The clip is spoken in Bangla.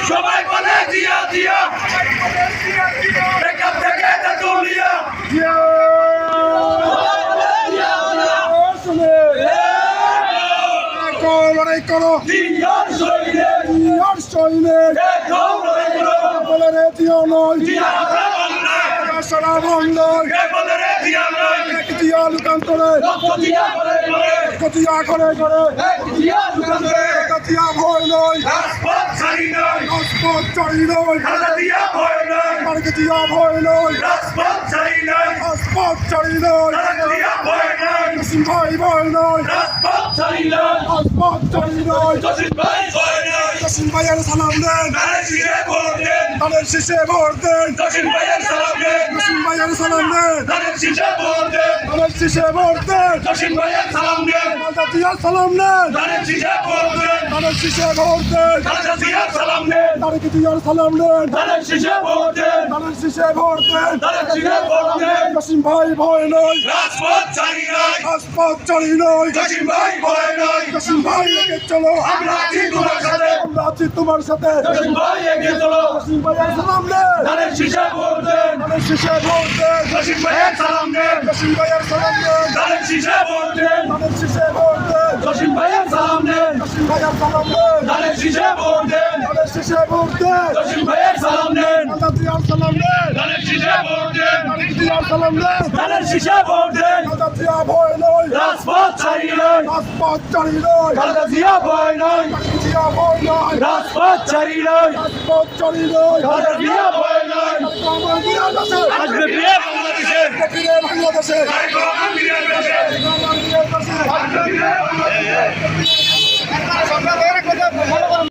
সবাই বলে জিয়া জিয়া এখান থেকে তেতুলিয়া লড়াই করো জিয়ার সৈনিক জিয়ার সৈনিক বলে রে জিয়া নয় সারা বন্ধন জিয়া লুকান্তরে জিয়া করে করে জিয়া ভয় নয় রাজপথ চাই নয় জিয়া ভয় নয় রাজপথ চাই নয় জসিম ভাই ভয় নয় রাজপথ চাই নয় জসিম ভাইয়ের সালাম দেন তাদের শীষে ভোট দেন জসিম ভাইয়ের সালাম দেন তাদের শীষে ভোট দেন জিয়ার সালাম দেন তাদের শীষে ভোট দেন তাদের জিয়ার সালাম দেন তাদের শীষে ভোট দেন জসিম ভাই ভয় নয় রাজপথ চাই নয় জসিম ভাই এগিয়ে চলো আমরা আছি তোমার সাথে জসিম ভাইয়ের সালাম দেন তাদের শীষে ভোট দেন জসিম ভাইয়ের সালাম দেন তাদের শীষে ভোট দেন জসিম ভাইয়ের সালাম দেন তাদের শীষে ভোট দেন জসিম ভাইয়ের সালাম দেন জিয়ার সালাম দেন তাদের শীষে ভোট দেন জিয়ার সালাম দেন তাদের শীষে ভোট দেন জিয়া ভয় নয় রাজপথ চাই নয় রাজপথ চাই নয় খালেদা জিয়া ভয় নয় জিয়া ভয় নয় রাজপথ চাই নয় রাজপথ চাই নয় খালেদা জিয়া ভয় নয় আমার জিয়ার কাছে আসবে ফিরে বাংলাদেশে ফিরে বাংলাদেশে আমার জিয়ার কাছে আমার জিয়ার কাছে আসবে ফিরে বাংলাদেশে